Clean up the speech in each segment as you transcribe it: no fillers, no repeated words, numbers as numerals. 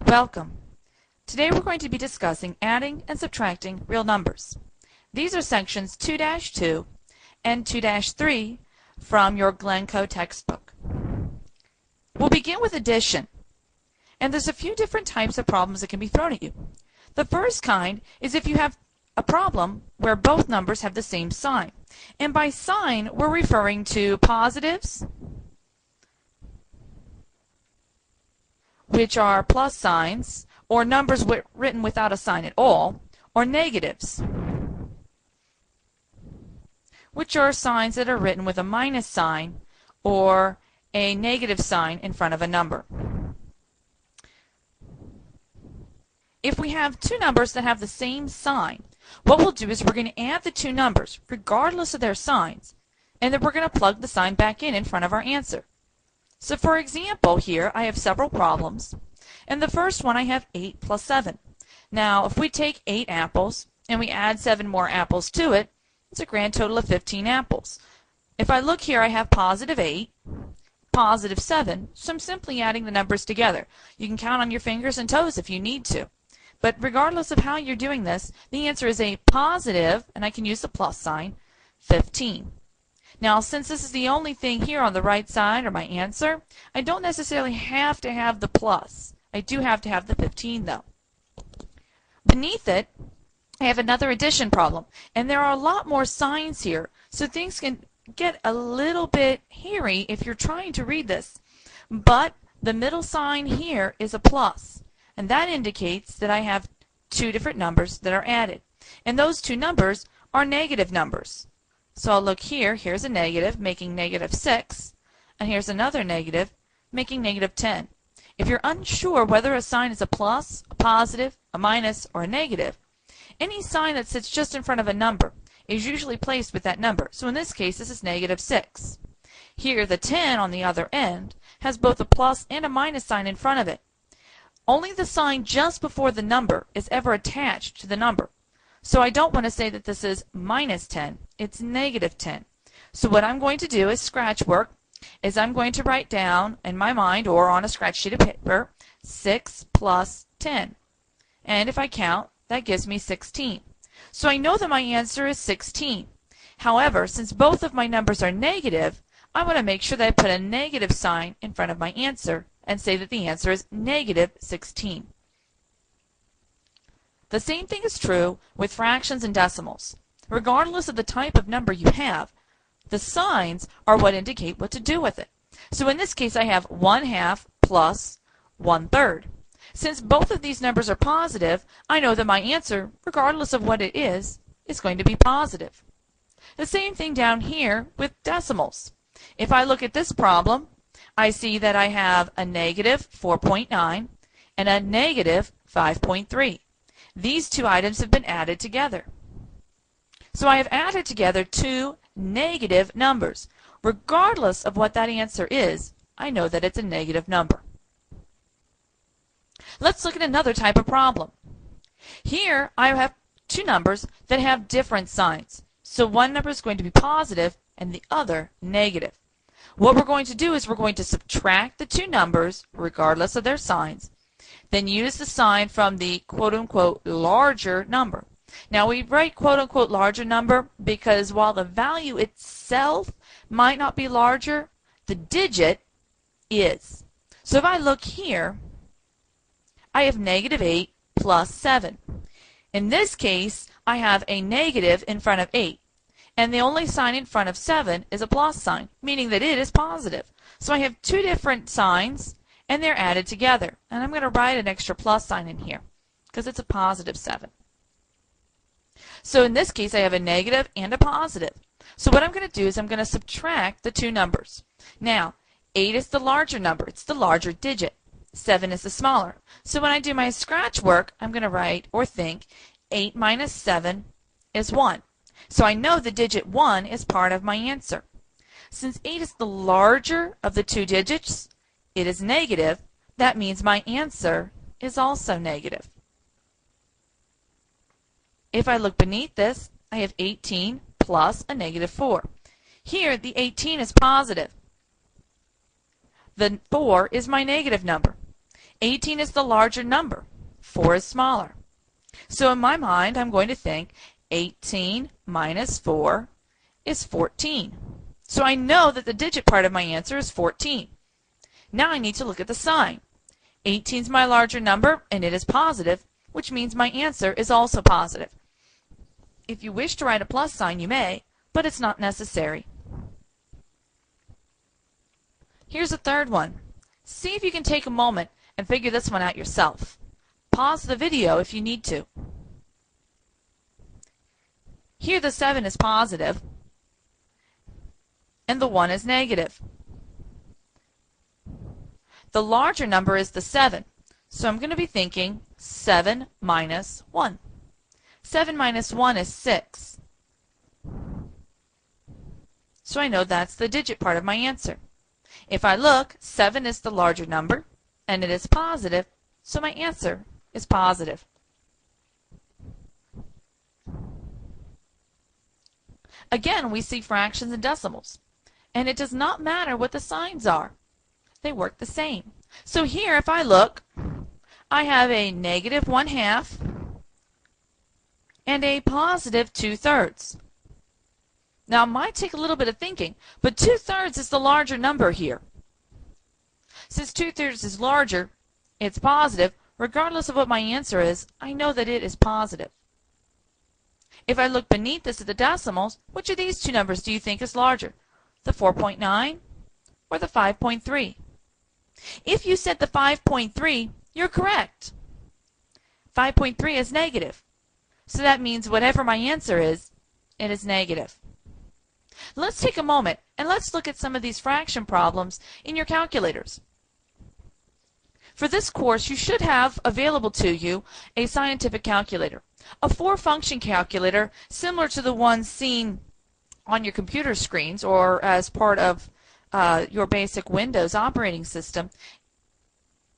Welcome. Today we're going to be discussing adding and subtracting real numbers. These are sections 2-2 and 2-3 from your Glencoe textbook. We'll begin with addition, and there's a few different types of problems that can be thrown at you. The first kind is if you have a problem where both numbers have the same sign. And by sign, we're referring to positives, which are plus signs, or numbers written without a sign at all, or negatives, which are signs that are written with a minus sign or a negative sign in front of a number. If we have two numbers that have the same sign, what we'll do is we're going to add the two numbers, regardless of their signs, and then we're going to plug the sign back in front of our answer. So for example, here I have several problems, and the first one I have 8 plus 7. Now, if we take 8 apples and we add 7 more apples to it, it's a grand total of 15 apples. If I look here, I have positive 8, positive 7, so I'm simply adding the numbers together. You can count on your fingers and toes if you need to. But regardless of how you're doing this, the answer is a positive, and I can use the plus sign, 15. Now, since this is the only thing here on the right side, or my answer, I don't necessarily have to have the plus. I do have to have the 15, though. Beneath it, I have another addition problem, and there are a lot more signs here, so things can get a little bit hairy if you're trying to read this. But the middle sign here is a plus, and that indicates that I have two different numbers that are added. And those two numbers are negative numbers. So I'll look here, here's a negative, making negative 6, and here's another negative, making negative 10. If you're unsure whether a sign is a plus, a positive, a minus, or a negative, any sign that sits just in front of a number is usually placed with that number. So in this case, this is negative 6. Here, the 10 on the other end has both a plus and a minus sign in front of it. Only the sign just before the number is ever attached to the number. So I don't want to say that this is minus 10, it's negative 10. So what I'm going to do is scratch work, is I'm going to write down in my mind or on a scratch sheet of paper 6 plus 10. And if I count, that gives me 16. So I know that my answer is 16. However, since both of my numbers are negative, I want to make sure that I put a negative sign in front of my answer and say that the answer is negative 16. The same thing is true with fractions and decimals. Regardless of the type of number you have, the signs are what indicate what to do with it. So in this case, I have 1/2 plus 1/3. Since both of these numbers are positive, I know that my answer, regardless of what it is going to be positive. The same thing down here with decimals. If I look at this problem, I see that I have a negative 4.9 and a negative 5.3. These two items have been added together. So I have added together two negative numbers. Regardless of what that answer is, I know that it's a negative number. Let's look at another type of problem. Here I have two numbers that have different signs. So one number is going to be positive and the other negative. What we're going to do is we're going to subtract the two numbers regardless of their signs, then use the sign from the quote-unquote larger number. Now we write quote-unquote larger number because while the value itself might not be larger, the digit is. So if I look here, I have negative 8 plus 7. In this case, I have a negative in front of 8. And the only sign in front of 7 is a plus sign, meaning that it is positive. So I have two different signs, and they're added together. And I'm going to write an extra plus sign in here, because it's a positive 7. So in this case, I have a negative and a positive. So what I'm going to do is I'm going to subtract the two numbers. Now, 8 is the larger number. It's the larger digit. 7 is the smaller. So when I do my scratch work, I'm going to write or think 8 minus 7 is 1. So I know the digit 1 is part of my answer. Since 8 is the larger of the two digits, it is negative. That means my answer is also negative. If I look beneath this, I have 18 plus a negative 4. Here, the 18 is positive. The 4 is my negative number. 18 is the larger number. 4 is smaller. So in my mind, I'm going to think 18 minus 4 is 14. So I know that the digit part of my answer is 14. Now I need to look at the sign. 18 is my larger number, and it is positive, which means my answer is also positive. If you wish to write a plus sign, you may, but it's not necessary. Here's a third one. See if you can take a moment and figure this one out yourself. Pause the video if you need to. Here the 7 is positive, and the 1 is negative. The larger number is the 7, so I'm going to be thinking 7 minus 1. 7 minus 1 is 6. So I know that's the digit part of my answer. If I look, 7 is the larger number, and it is positive, so my answer is positive. Again, we see fractions and decimals, and it does not matter what the signs are. They work the same. So here, if I look, I have a negative 1/2 and a positive 2/3. Now, it might take a little bit of thinking, but 2/3 is the larger number here. Since 2/3 is larger, it's positive. Regardless of what my answer is, I know that it is positive. If I look beneath this at the decimals, which of these two numbers do you think is larger? The 4.9 or the 5.3? If you said the 5.3, you're correct. 5.3 is negative. So that means whatever my answer is, it is negative. Let's take a moment and let's look at some of these fraction problems in your calculators. For this course, you should have available to you a scientific calculator, a 4-function calculator similar to the ones seen on your computer screens or as part of your basic Windows operating system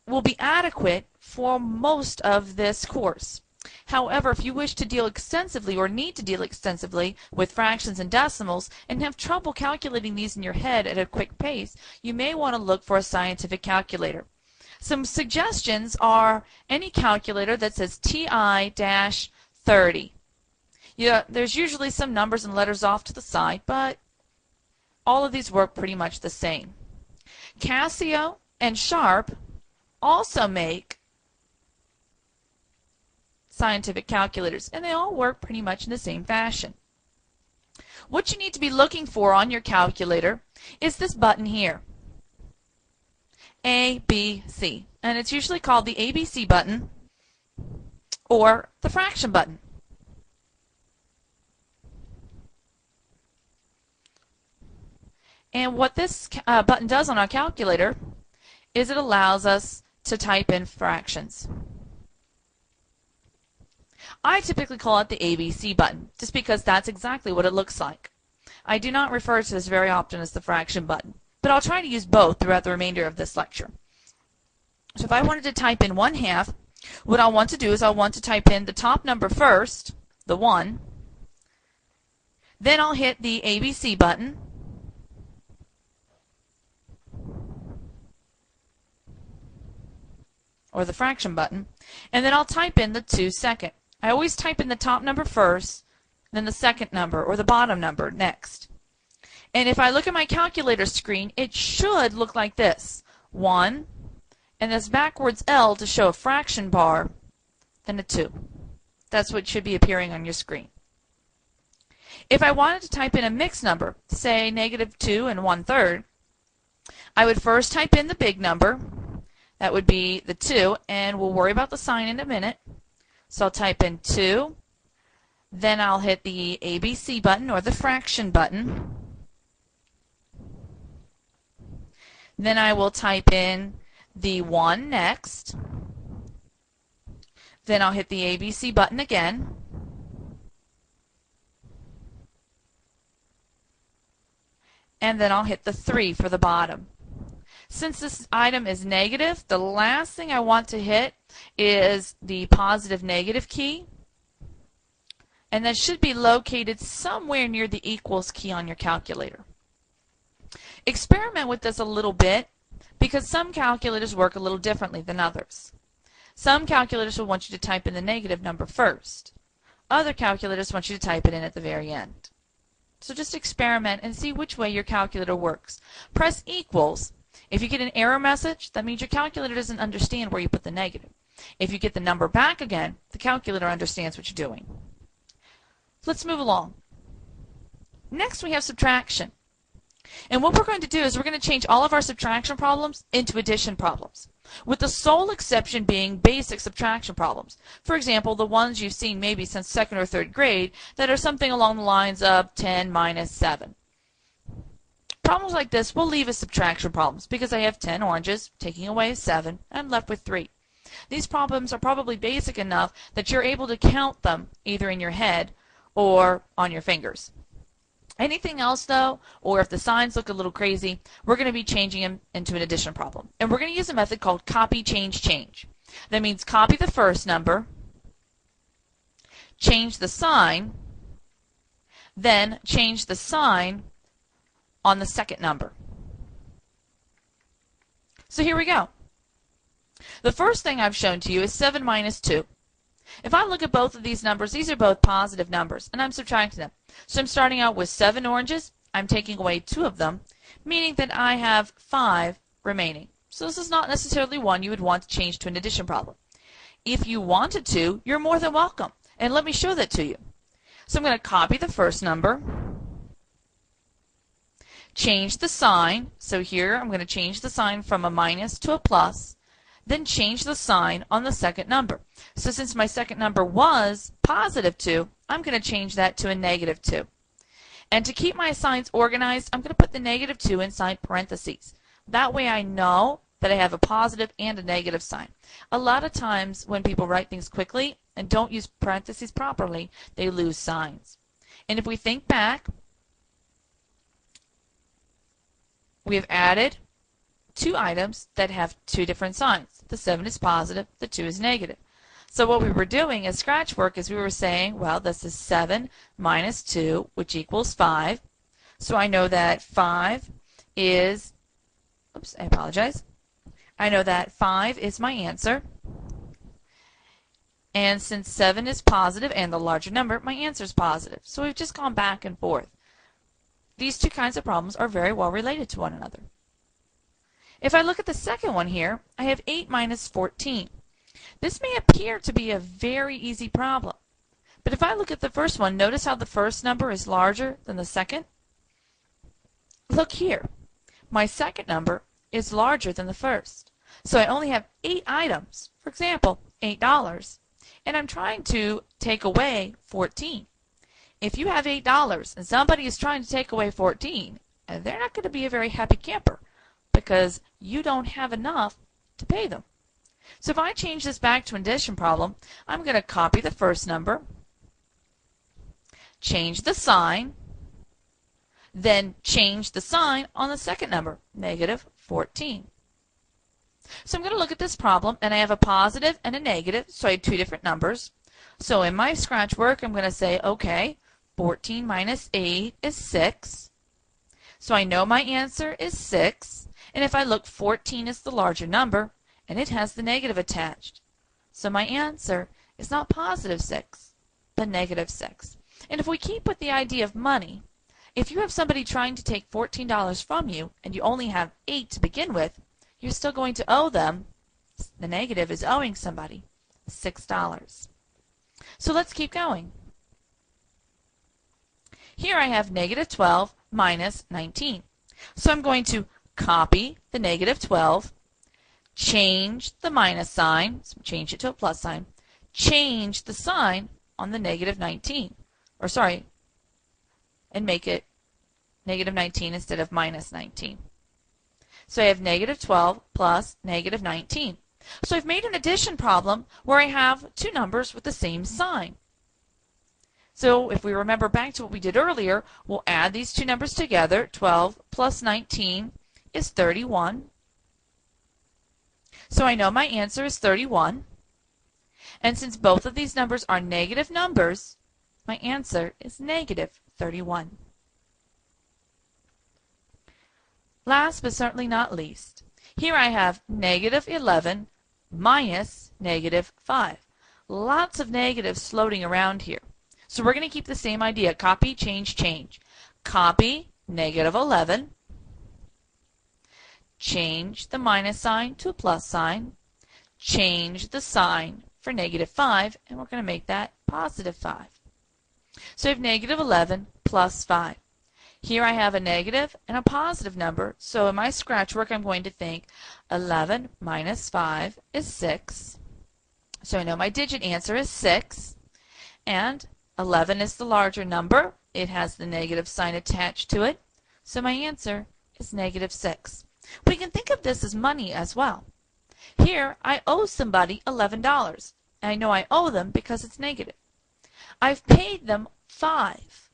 will be adequate for most of this course. However, if you wish to deal extensively or need to deal extensively with fractions and decimals and have trouble calculating these in your head at a quick pace, you may want to look for a scientific calculator. Some suggestions are any calculator that says TI-30. There's usually some numbers and letters off to the side, but all of these work pretty much the same. Casio and Sharp also make scientific calculators, and they all work pretty much in the same fashion. What you need to be looking for on your calculator is this button here, ABC, and it's usually called the ABC button or the fraction button. And what this button does on our calculator is it allows us to type in fractions. I typically call it the ABC button, just because that's exactly what it looks like. I do not refer to this very often as the fraction button, but I'll try to use both throughout the remainder of this lecture. So if I wanted to type in 1/2, what I'll want to do is I'll want to type in the top number first, the 1, then I'll hit the ABC button, or the fraction button, and then I'll type in the 2 second. I always type in the top number first, then the second number or the bottom number next. And if I look at my calculator screen, it should look like this. 1, and this backwards L to show a fraction bar, then a 2. That's what should be appearing on your screen. If I wanted to type in a mixed number, say -2 and 1/3, I would first type in the big number. That would be the 2, and we'll worry about the sign in a minute. So I'll type in 2, then I'll hit the ABC button or the fraction button. Then I will type in the 1 next. Then I'll hit the ABC button again. And then I'll hit the 3 for the bottom. Since this item is negative, the last thing I want to hit is the positive negative key. And that should be located somewhere near the equals key on your calculator. Experiment with this a little bit because some calculators work a little differently than others. Some calculators will want you to type in the negative number first. Other calculators want you to type it in at the very end. So just experiment and see which way your calculator works. Press equals. If you get an error message, that means your calculator doesn't understand where you put the negative. If you get the number back again, the calculator understands what you're doing. Let's move along. Next we have subtraction. And what we're going to do is we're going to change all of our subtraction problems into addition problems, with the sole exception being basic subtraction problems. For example, the ones you've seen maybe since 2nd or 3rd grade that are something along the lines of 10 minus 7. Problems like this we'll leave as subtraction problems because I have 10 oranges, taking away 7, and I'm left with 3. These problems are probably basic enough that you're able to count them either in your head or on your fingers. Anything else though, or if the signs look a little crazy, we're going to be changing them into an addition problem. And we're going to use a method called copy, change, change. That means copy the first number, change the sign, then change the sign on the second number. So here we go. The first thing I've shown to you is 7 minus 2. If I look at both of these numbers, these are both positive numbers, and I'm subtracting them. So I'm starting out with 7 oranges. I'm taking away 2 of them, meaning that I have 5 remaining. So this is not necessarily one you would want to change to an addition problem. If you wanted to, you're more than welcome, and let me show that to you. So I'm going to copy the first number, change the sign. So here I'm going to change the sign from a minus to a plus, then change the sign on the second number. So since my second number was positive 2, I'm going to change that to a negative 2. And to keep my signs organized, I'm going to put the negative 2 inside parentheses. That way I know that I have a positive and a negative sign. A lot of times when people write things quickly and don't use parentheses properly, they lose signs. And if we think back, we have added 2 items that have 2 different signs. The 7 is positive, the 2 is negative. So what we were doing as scratch work is we were saying, well, this is 7 minus 2, which equals 5. So I know that 5 is, oops, I apologize. I know that 5 is my answer. And since 7 is positive and the larger number, my answer is positive. So we've just gone back and forth. These two kinds of problems are very well related to one another. If I look at the second one here, I have 8 minus 14. This may appear to be a very easy problem. But if I look at the first one, notice how the first number is larger than the second? Look here. My second number is larger than the first. So I only have 8 items. For example, $8. And I'm trying to take away 14. If you have $8 and somebody is trying to take away 14, they're not going to be a very happy camper, because you don't have enough to pay them. So if I change this back to an addition problem, I'm going to copy the first number, change the sign, then change the sign on the second number, negative 14. So I'm going to look at this problem, and I have a positive and a negative, so I have 2 different numbers. So in my scratch work, I'm going to say, okay, 14 minus 8 is 6. So I know my answer is 6. And if I look, 14 is the larger number, and it has the negative attached. So my answer is not positive 6, but negative 6. And if we keep with the idea of money, if you have somebody trying to take $14 from you, and you only have 8 to begin with, you're still going to owe them, the negative is owing somebody, $6. So let's keep going. Here I have negative 12 minus 19. So I'm going to copy the negative 12, change the minus sign, so change it to a plus sign, change the sign on the negative 19, or sorry, and make it negative 19 instead of minus 19. So I have negative 12 plus negative 19. So I've made an addition problem where I have 2 numbers with the same sign. So if we remember back to what we did earlier, we'll add these 2 numbers together. 12 plus 19 is 31. So I know my answer is 31. And since both of these numbers are negative numbers, my answer is negative 31. Last but certainly not least, Here I have negative 11 minus negative 5. Lots of negatives floating around here. So we're going to keep the same idea. Copy, change, change. Copy negative 11. Change the minus sign to a plus sign. Change the sign for negative 5, and we're going to make that positive 5. So I have negative 11 plus 5. Here I have a negative and a positive number, so in my scratch work I'm going to think 11 minus 5 is 6. So I know my digit answer is 6, and 11 is the larger number. It has the negative sign attached to it, so my answer is negative 6. We can think of this as money as well. Here I owe somebody $11, and I know I owe them because it's negative. I've paid them 5.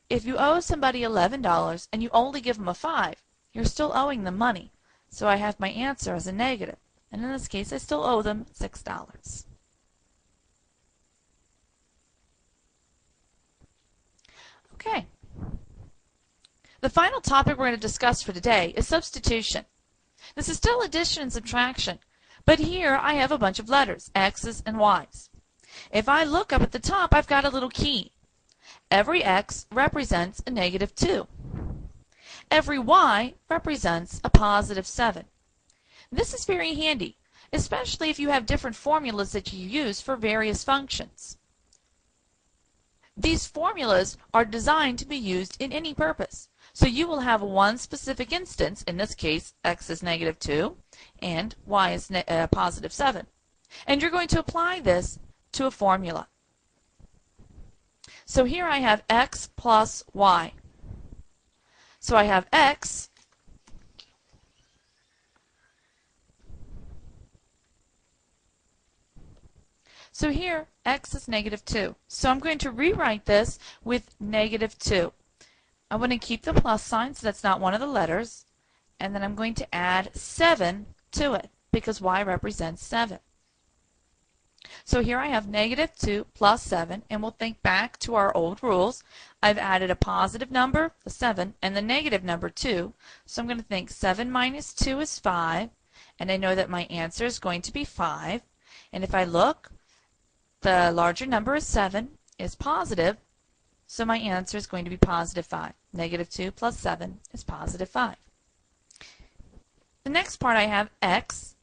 If you owe somebody $11 and you only give them a 5, you're still owing them money. So I have my answer as a negative. And in this case, I still owe them $6. Okay. The final topic we're going to discuss for today is substitution. This is still addition and subtraction, but here I have a bunch of letters, X's and Y's. If I look up at the top, I've got a little key. Every X represents a negative 2. Every Y represents a positive 7. This is very handy, especially if you have different formulas that you use for various functions. These formulas are designed to be used in any purpose. So you will have one specific instance, in this case X is negative 2 and Y is positive 7. And you're going to apply this to a formula. So here I have X plus Y. So I have X So here, X is negative 2. So I'm going to rewrite this with negative 2. I want to keep the plus sign, so that's not one of the letters. And then I'm going to add 7 to it, because Y represents 7. So here I have negative 2 plus 7, and we'll think back to our old rules. I've added a positive number, the 7, and the negative number 2. So I'm going to think 7 minus 2 is 5, and I know that my answer is going to be 5. And if I look, the larger number is 7, is positive, so my answer is going to be positive 5. Negative 2 plus 7 is positive 5. The next part I have X,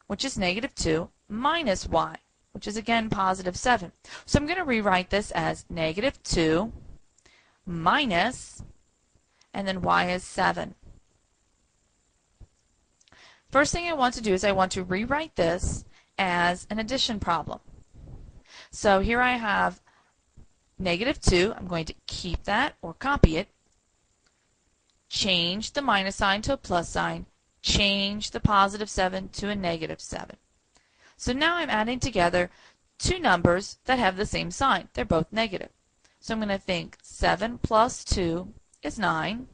which is negative 2, minus Y, which is again positive 7. So I'm going to rewrite this as negative 2 minus, and then Y is 7. First thing I want to do is I want to rewrite this as an addition problem. So here I have negative 2. I'm going to keep that or copy it. Change the minus sign to a plus sign. Change the positive 7 to a negative 7. So now I'm adding together two numbers that have the same sign. They're both negative. So I'm going to think 7 plus 2 is 9.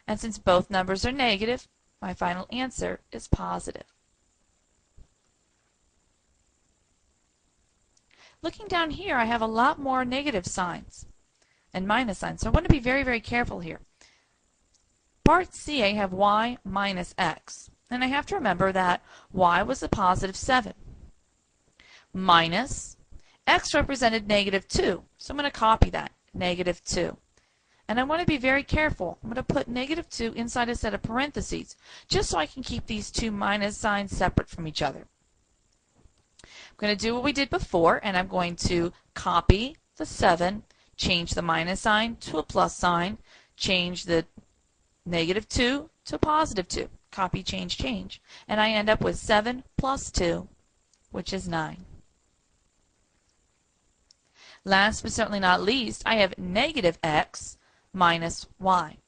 And since both numbers are negative, my final answer is positive. Looking down here, I have a lot more negative signs and minus signs, so I want to be very, very careful here. Part C, I have Y minus X, and I have to remember that Y was a positive 7. Minus, X represented negative 2, so I'm going to copy that, negative 2. And I want to be very careful. I'm going to put negative 2 inside a set of parentheses, just so I can keep these two minus signs separate from each other. I'm going to do what we did before, and I'm going to copy the 7, change the minus sign to a plus sign, change the negative 2 to a positive 2. Copy, change, change. And I end up with 7 plus 2, which is 9. Last but certainly not least, I have negative X minus Y.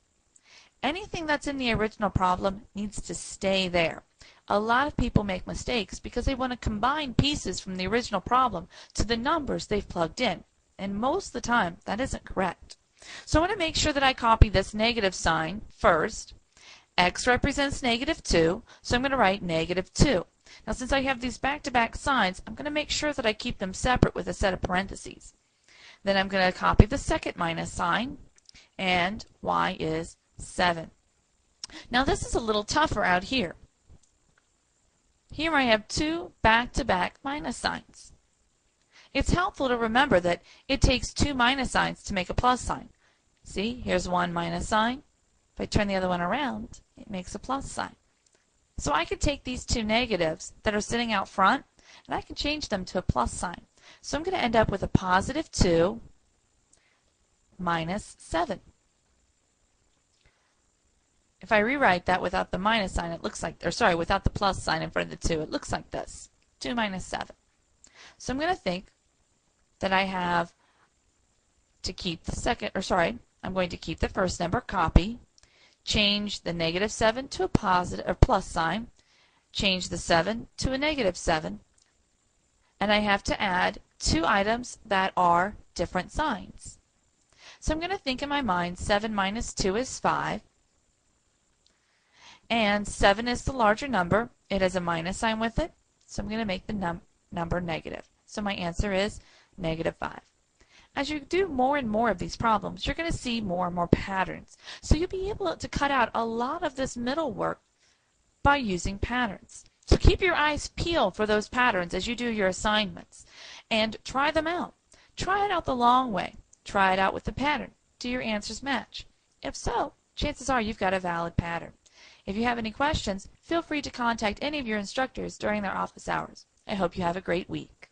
Anything that's in the original problem needs to stay there. A lot of people make mistakes because they want to combine pieces from the original problem to the numbers they've plugged in. And most of the time, that isn't correct. So I want to make sure that I copy this negative sign first. X represents negative 2, so I'm going to write negative 2. Now since I have these back-to-back signs, I'm going to make sure that I keep them separate with a set of parentheses. Then I'm going to copy the second minus sign, and Y is 7. Now this is a little tougher out here. Here I have two back-to-back minus signs. It's helpful to remember that it takes two minus signs to make a plus sign. See, here's one minus sign. If I turn the other one around, it makes a plus sign. So I could take these two negatives that are sitting out front, and I can change them to a plus sign. So I'm going to end up with a positive 2 minus 7. If I rewrite that without the minus sign, it looks like, or sorry, without the plus sign in front of the 2, it looks like this, 2 minus 7. So I'm going to think that I have to keep the second, or sorry, I'm going to keep the first number, copy, change the negative 7 to a positive or plus sign, change the 7 to a negative 7, and I have to add two items that are different signs. So I'm going to think in my mind 7 minus 2 is 5, and 7 is the larger number. It has a minus sign with it, so I'm going to make the number negative. So my answer is negative 5. As you do more and more of these problems, you're going to see more and more patterns. So you'll be able to cut out a lot of this middle work by using patterns. So keep your eyes peeled for those patterns as you do your assignments, and try them out. Try it out the long way. Try it out with the pattern. Do your answers match? If so, chances are you've got a valid pattern. If you have any questions, feel free to contact any of your instructors during their office hours. I hope you have a great week.